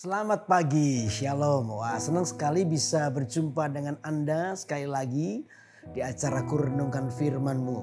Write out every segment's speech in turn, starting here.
Selamat pagi, Shalom. Wah, senang sekali bisa berjumpa dengan Anda sekali lagi di acara Kurenungkan Firman-Mu.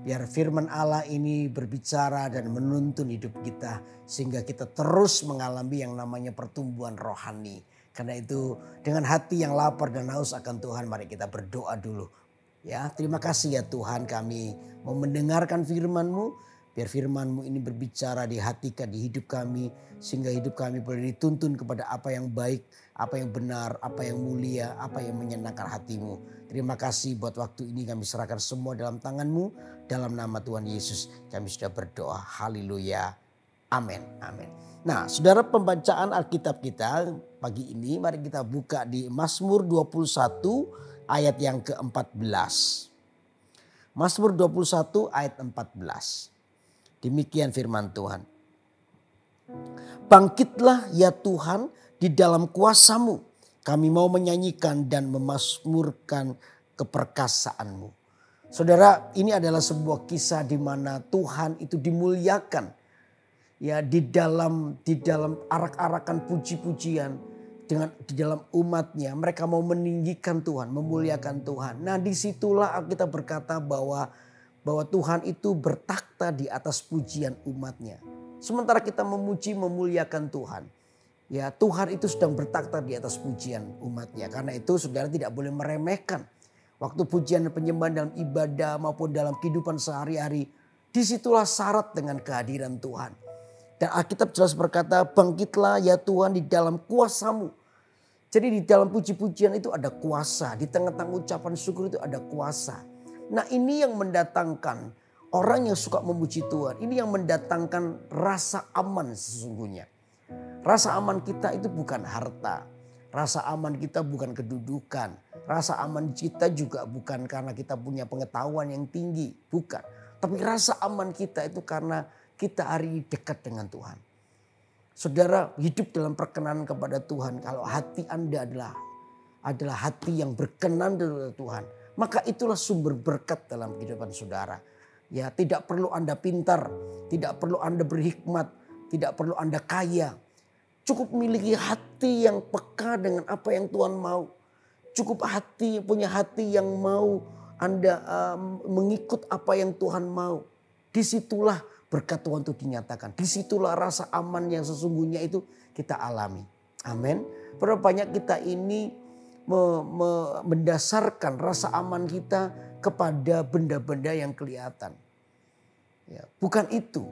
Biar firman Allah ini berbicara dan menuntun hidup kita sehingga kita terus mengalami yang namanya pertumbuhan rohani. Karena itu dengan hati yang lapar dan haus akan Tuhan, mari kita berdoa dulu. Ya, terima kasih ya Tuhan, kami mau mendengarkan firman-Mu. Biar firman-Mu ini berbicara di hati, di hidup kami. Sehingga hidup kami boleh dituntun kepada apa yang baik, apa yang benar, apa yang mulia, apa yang menyenangkan hati-Mu. Terima kasih buat waktu ini kami serahkan semua dalam tangan-Mu. Dalam nama Tuhan Yesus kami sudah berdoa. Haleluya. Amin. Amin. Nah, saudara, pembacaan Alkitab kita pagi ini mari kita buka di Mazmur 21 ayat yang ke-14. Mazmur 21 ayat 14. Demikian firman Tuhan. Bangkitlah ya Tuhan di dalam kuasa-Mu. Kami mau menyanyikan dan memazmurkan keperkasaan-Mu. Saudara, ini adalah sebuah kisah di mana Tuhan itu dimuliakan. Ya, di dalam arak-arakan puji-pujian di dalam umatnya, mereka mau meninggikan Tuhan, memuliakan Tuhan. Nah, disitulah kita berkata bahwa Tuhan itu bertakhta di atas pujian umatnya. Sementara kita memuji memuliakan Tuhan. Ya, Tuhan itu sedang bertakhta di atas pujian umatnya. Karena itu saudara tidak boleh meremehkan. Waktu pujian dan penyembahan dalam ibadah maupun dalam kehidupan sehari-hari. Disitulah syarat dengan kehadiran Tuhan. Dan Alkitab jelas berkata, bangkitlah ya Tuhan di dalam kuasa-Mu. Jadi di dalam puji-pujian itu ada kuasa. Di tengah-tengah ucapan syukur itu ada kuasa. Nah, ini yang mendatangkan orang yang suka memuji Tuhan. Ini yang mendatangkan rasa aman sesungguhnya. Rasa aman kita itu bukan harta. Rasa aman kita bukan kedudukan. Rasa aman kita juga bukan karena kita punya pengetahuan yang tinggi. Bukan. Tapi rasa aman kita itu karena kita hari ini dekat dengan Tuhan. Saudara, hidup dalam perkenanan kepada Tuhan. Kalau hati Anda adalah hati yang berkenan kepada Tuhan, maka itulah sumber berkat dalam kehidupan saudara. Ya, tidak perlu Anda pintar, tidak perlu Anda berhikmat, tidak perlu Anda kaya. Cukup miliki hati yang peka dengan apa yang Tuhan mau. Cukup punya hati yang mau Anda mengikut apa yang Tuhan mau. Disitulah berkat Tuhan itu dinyatakan. Disitulah rasa aman yang sesungguhnya itu kita alami. Amin. Berapa banyak kita ini mendasarkan rasa aman kita kepada benda-benda yang kelihatan. Ya, bukan itu.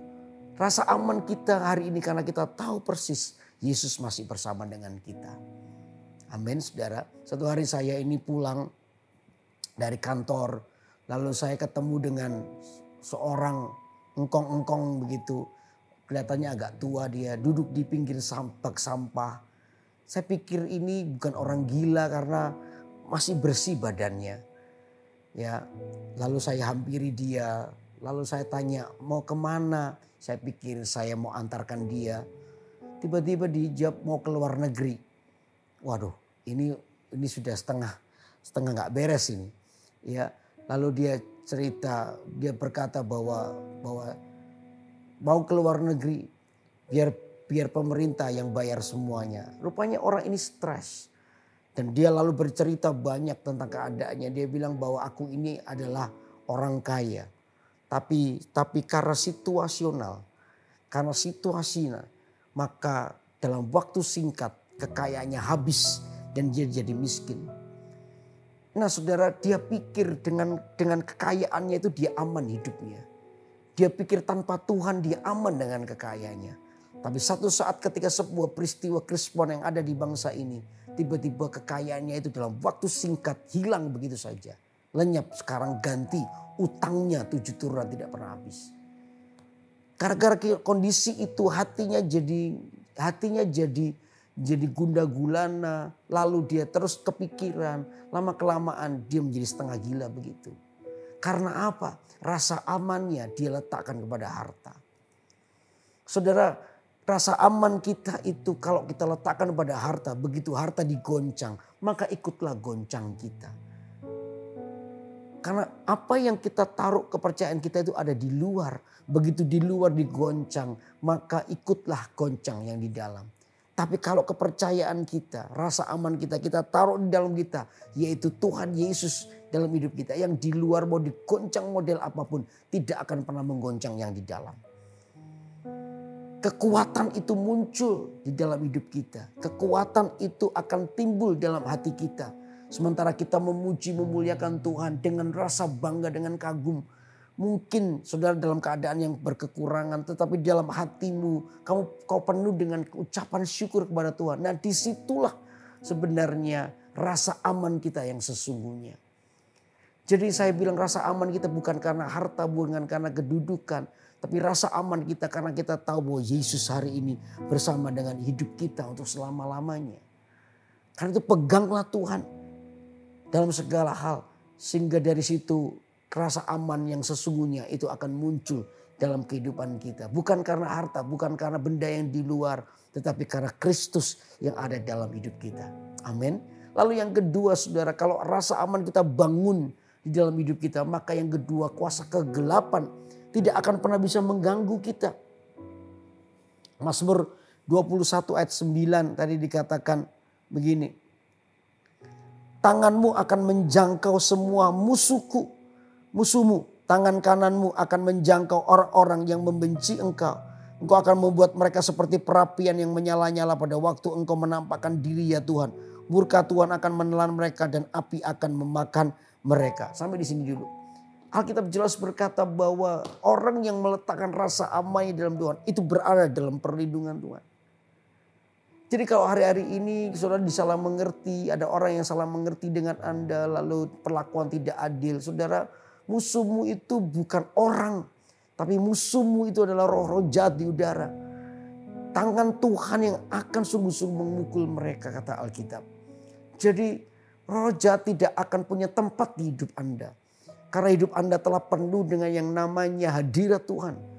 Rasa aman kita hari ini karena kita tahu persis Yesus masih bersama dengan kita. Amin, saudara. Satu hari saya ini pulang dari kantor. Lalu saya ketemu dengan seorang engkong-engkong begitu. Kelihatannya agak tua dia. Duduk di pinggir bak sampah. Saya pikir ini bukan orang gila karena masih bersih badannya. Ya, lalu saya hampiri dia. Lalu saya tanya mau kemana. Saya pikir saya mau antarkan dia. Tiba-tiba dijawab mau ke luar negeri. Waduh, ini sudah setengah nggak beres ini. Ya, lalu dia cerita, dia berkata bahwa mau ke luar negeri biar pemerintah yang bayar semuanya. Rupanya orang ini stres. Dan dia lalu bercerita banyak tentang keadaannya. Dia bilang bahwa aku ini adalah orang kaya. Tapi karena situasional, karena situasinya, maka dalam waktu singkat kekayaannya habis dan dia jadi miskin. Nah, saudara, dia pikir dengan kekayaannya itu dia aman hidupnya. Dia pikir tanpa Tuhan dia aman dengan kekayaannya. Tapi satu saat ketika sebuah peristiwa krispon yang ada di bangsa ini, tiba-tiba kekayaannya itu dalam waktu singkat hilang begitu saja. Lenyap, sekarang ganti utangnya 7 turunan tidak pernah habis. Gara-gara kondisi itu hatinya jadi gundah gulana, lalu dia terus kepikiran, lama kelamaan dia menjadi setengah gila begitu. Karena apa? Rasa amannya dia letakkan kepada harta. Saudara, rasa aman kita itu kalau kita letakkan pada harta, begitu harta digoncang, maka ikutlah goncang kita. Karena apa yang kita taruh kepercayaan kita itu ada di luar. Begitu di luar digoncang, maka ikutlah goncang yang di dalam. Tapi kalau kepercayaan kita, rasa aman kita, kita taruh di dalam kita. Yaitu Tuhan Yesus dalam hidup kita. Yang di luar mau digoncang model apapun. Tidak akan pernah menggoncang yang di dalam. Kekuatan itu muncul di dalam hidup kita. Kekuatan itu akan timbul dalam hati kita. Sementara kita memuji, memuliakan Tuhan dengan rasa bangga, dengan kagum. Mungkin saudara dalam keadaan yang berkekurangan, tetapi dalam hatimu kau penuh dengan ucapan syukur kepada Tuhan. Nah, disitulah sebenarnya rasa aman kita yang sesungguhnya. Jadi saya bilang rasa aman kita bukan karena harta, bukan karena kedudukan, tapi rasa aman kita karena kita tahu bahwa Yesus hari ini bersama dengan hidup kita untuk selama-lamanya. Karena itu peganglah Tuhan dalam segala hal, sehingga dari situ rasa aman yang sesungguhnya itu akan muncul dalam kehidupan kita. Bukan karena harta, bukan karena benda yang di luar. Tetapi karena Kristus yang ada dalam hidup kita. Amin. Lalu yang kedua saudara, kalau rasa aman kita bangun di dalam hidup kita. Maka yang kedua, kuasa kegelapan tidak akan pernah bisa mengganggu kita. Mazmur 21 ayat 9 tadi dikatakan begini. Tanganmu akan menjangkau semua musuhmu, tangan kananmu akan menjangkau orang-orang yang membenci engkau. Engkau akan membuat mereka seperti perapian yang menyala-nyala pada waktu engkau menampakkan diri ya Tuhan. Murka Tuhan akan menelan mereka dan api akan memakan mereka. Sampai di sini dulu. Alkitab jelas berkata bahwa orang yang meletakkan rasa amannya dalam Tuhan itu berada dalam perlindungan Tuhan. Jadi kalau hari-hari ini saudara disalah mengerti, ada orang yang salah mengerti dengan Anda lalu perlakuan tidak adil. Saudara, musuhmu itu bukan orang, tapi musuhmu itu adalah roh-roh jahat di udara. Tangan Tuhan yang akan sungguh-sungguh memukul mereka, kata Alkitab. Jadi roh jahat tidak akan punya tempat di hidup Anda. Karena hidup Anda telah penuh dengan yang namanya hadirat Tuhan.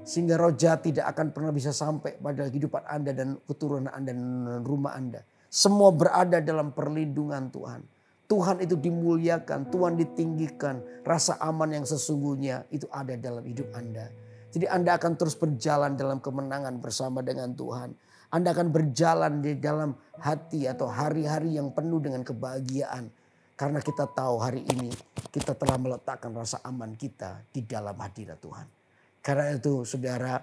Sehingga roh jahat tidak akan pernah bisa sampai pada kehidupan Anda dan keturunan Anda dan rumah Anda. Semua berada dalam perlindungan Tuhan. Tuhan itu dimuliakan, Tuhan ditinggikan. Rasa aman yang sesungguhnya itu ada dalam hidup Anda. Jadi Anda akan terus berjalan dalam kemenangan bersama dengan Tuhan. Anda akan berjalan di dalam hati atau hari-hari yang penuh dengan kebahagiaan. Karena kita tahu hari ini kita telah meletakkan rasa aman kita di dalam hadirat Tuhan. Karena itu saudara,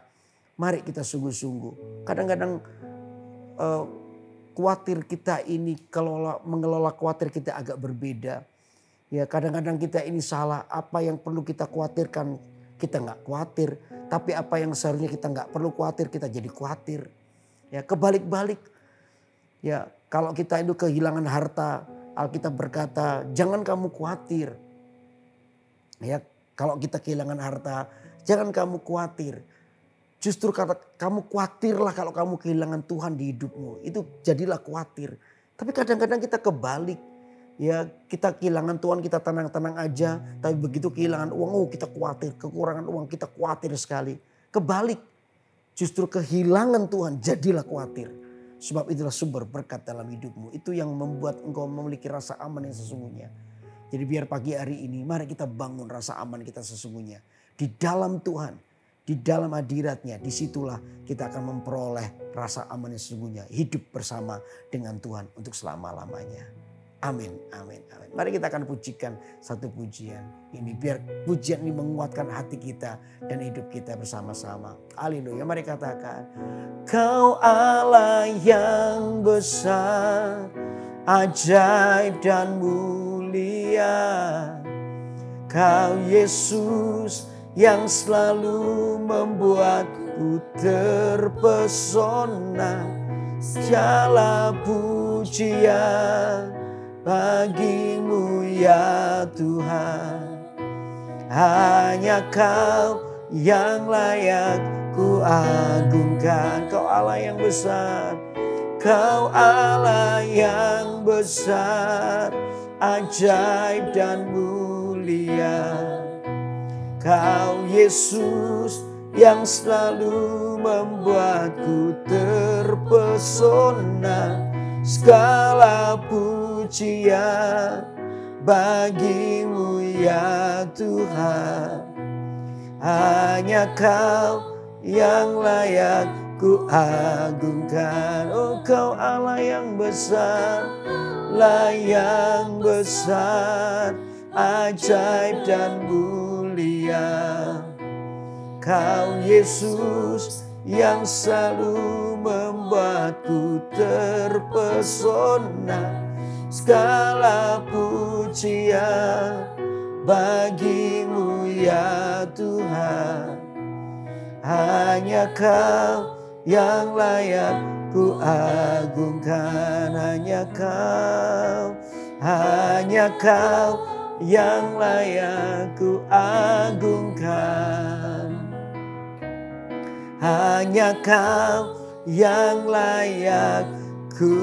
mari kita sungguh-sungguh. Kadang-kadang khawatir kita ini, kalau mengelola khawatir kita agak berbeda. Ya kadang-kadang kita ini salah, apa yang perlu kita khawatirkan kita nggak khawatir. Tapi apa yang seharusnya kita nggak perlu khawatir kita jadi khawatir. Ya kebalik-balik. Ya kalau kita itu kehilangan harta, Alkitab berkata jangan kamu khawatir. Ya kalau kita kehilangan harta, jangan kamu khawatir. Justru kata kamu khawatirlah kalau kamu kehilangan Tuhan di hidupmu. Itu jadilah khawatir. Tapi kadang-kadang kita kebalik. Ya kita kehilangan Tuhan kita tenang-tenang aja. Tapi begitu kehilangan uang, oh kita khawatir. Kekurangan uang kita khawatir sekali. Kebalik. Justru kehilangan Tuhan jadilah khawatir. Sebab itulah sumber berkat dalam hidupmu. Itu yang membuat engkau memiliki rasa aman yang sesungguhnya. Jadi biar pagi hari ini mari kita bangun rasa aman kita sesungguhnya. Di dalam Tuhan. Di dalam hadiratnya, disitulah kita akan memperoleh rasa aman yang sesungguhnya. Hidup bersama dengan Tuhan untuk selama-lamanya. Amin, amin, amin. Mari kita akan pujikan satu pujian ini. Biar pujian ini menguatkan hati kita dan hidup kita bersama-sama. Haleluya, mari katakan. Kau Allah yang besar, ajaib dan mulia. Kau Yesus yang selalu membuatku terpesona. Segala pujian bagimu ya Tuhan. Hanya Kau yang layak ku agungkan. Kau Allah yang besar. Kau Allah yang besar, ajaib dan mulia. Kau Yesus yang selalu membuatku terpesona. Segala pujian bagimu ya Tuhan. Hanya Kau yang layak ku agungkan. Oh Kau Allah yang besar, lah yang besar, ajaib dan mulia. Kau Yesus yang selalu membuatku terpesona. Segala pujian bagimu ya Tuhan. Hanya Kau yang layak ku agungkan. Hanya Kau yang layak ku agungkan. Hanya Kau yang layak ku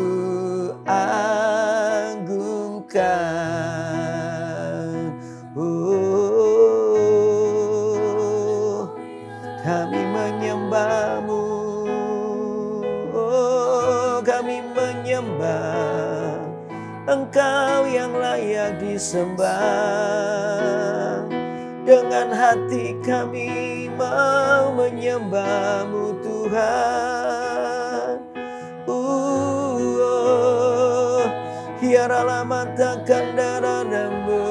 agungkan. Oh, kami menyembah-Mu. Oh, kami menyembah. Engkau yang layak disembah. Dengan hati kami mau menyembah-Mu Tuhan. Hiara lama takkan darah-Mu.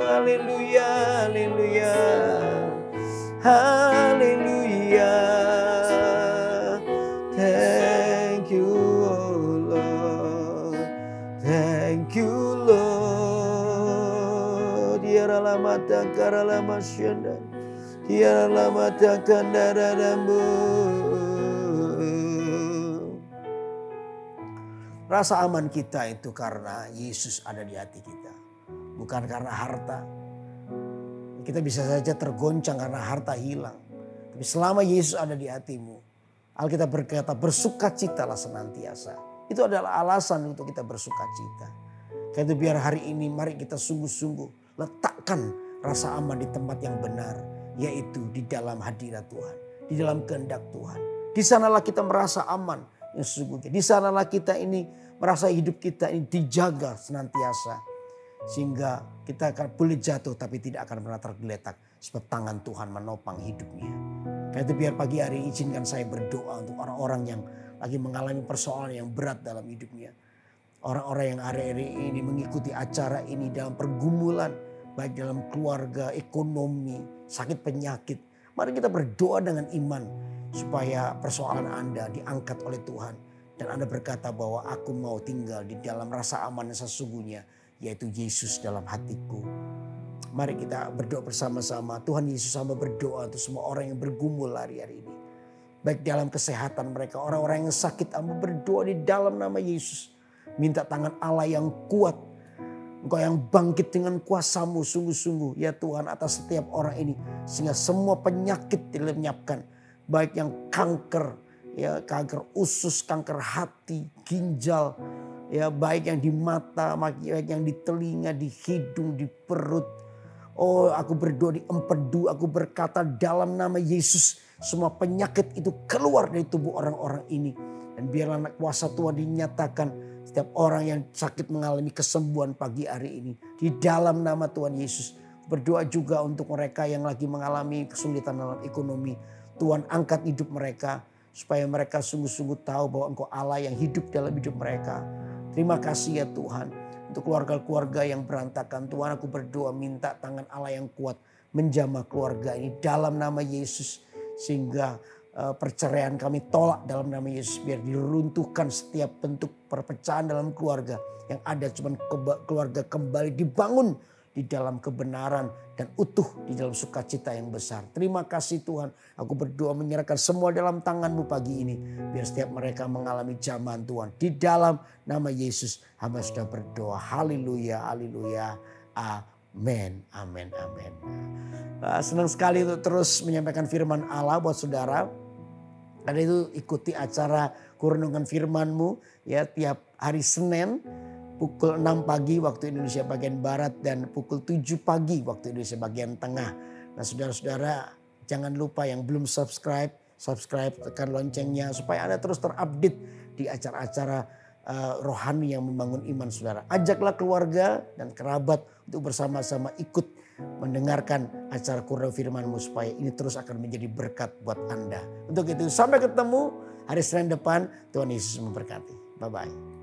Haleluya, haleluya, haleluya. Thank you, oh Lord. Thank you, Lord. Hiara lama takkan lama syanda. Hiara lama takkan darah-Mu. Rasa aman kita itu karena Yesus ada di hati kita. Bukan karena harta. Kita bisa saja tergoncang karena harta hilang. Tapi selama Yesus ada di hatimu, Alkitab berkata bersukacitalah senantiasa. Itu adalah alasan untuk kita bersukacita. Karena itu biar hari ini mari kita sungguh-sungguh letakkan rasa aman di tempat yang benar. Yaitu di dalam hadirat Tuhan. Di dalam kehendak Tuhan. Di sanalah kita merasa aman yang sesungguhnya. Di sanalah kita ini merasa hidup kita ini dijaga senantiasa. Sehingga kita akan boleh jatuh tapi tidak akan pernah tergeletak. Sebab tangan Tuhan menopang hidupnya. Karena itu biar pagi hari izinkan saya berdoa untuk orang-orang yang lagi mengalami persoalan yang berat dalam hidupnya. Orang-orang yang hari-hari ini mengikuti acara ini dalam pergumulan. Baik dalam keluarga, ekonomi, sakit penyakit. Mari kita berdoa dengan iman. Supaya persoalan Anda diangkat oleh Tuhan. Dan Anda berkata bahwa aku mau tinggal di dalam rasa aman yang sesungguhnya. Yaitu Yesus dalam hatiku. Mari kita berdoa bersama-sama. Tuhan Yesus, hamba berdoa untuk semua orang yang bergumul hari-hari ini. Baik dalam kesehatan mereka. Orang-orang yang sakit, hamba berdoa di dalam nama Yesus. Minta tangan Allah yang kuat. Engkau yang bangkit dengan kuasa-Mu sungguh-sungguh. Ya Tuhan, atas setiap orang ini. Sehingga semua penyakit dilenyapkan. Baik yang kanker, ya kanker usus, kanker hati, ginjal, ya baik yang di mata, baik yang di telinga, di hidung, di perut. Oh, aku berdoa di empedu, aku berkata dalam nama Yesus, semua penyakit itu keluar dari tubuh orang-orang ini. Dan biarlah kuasa Tuhan dinyatakan, setiap orang yang sakit mengalami kesembuhan pagi hari ini. Di dalam nama Tuhan Yesus. Berdoa juga untuk mereka yang lagi mengalami kesulitan dalam ekonomi. Tuhan angkat hidup mereka supaya mereka sungguh-sungguh tahu bahwa Engkau Allah yang hidup dalam hidup mereka. Terima kasih ya Tuhan untuk keluarga-keluarga yang berantakan. Tuhan, aku berdoa minta tangan Allah yang kuat menjamah keluarga ini dalam nama Yesus. Sehingga perceraian kami tolak dalam nama Yesus. Biar diruntuhkan setiap bentuk perpecahan dalam keluarga. Yang ada cuma keluarga kembali dibangun di dalam kebenaran dan utuh di dalam sukacita yang besar. Terima kasih Tuhan. Aku berdoa menyerahkan semua dalam tangan-Mu pagi ini. Biar setiap mereka mengalami jamahan Tuhan. Di dalam nama Yesus hamba sudah berdoa. Haleluya, haleluya. Amin, amin, amin. Senang sekali untuk terus menyampaikan firman Allah buat saudara. Karena itu ikuti acara Kurenungan Firman-Mu ya tiap hari Senin. Pukul 6 pagi waktu Indonesia bagian Barat dan pukul 7 pagi waktu Indonesia bagian Tengah. Nah saudara-saudara jangan lupa yang belum subscribe, tekan loncengnya supaya Anda terus terupdate di acara-acara rohani yang membangun iman saudara. Ajaklah keluarga dan kerabat untuk bersama-sama ikut mendengarkan acara Kurnia Firman-Mu supaya ini terus akan menjadi berkat buat Anda. Untuk itu sampai ketemu hari Senin depan. Tuhan Yesus memberkati. Bye-bye.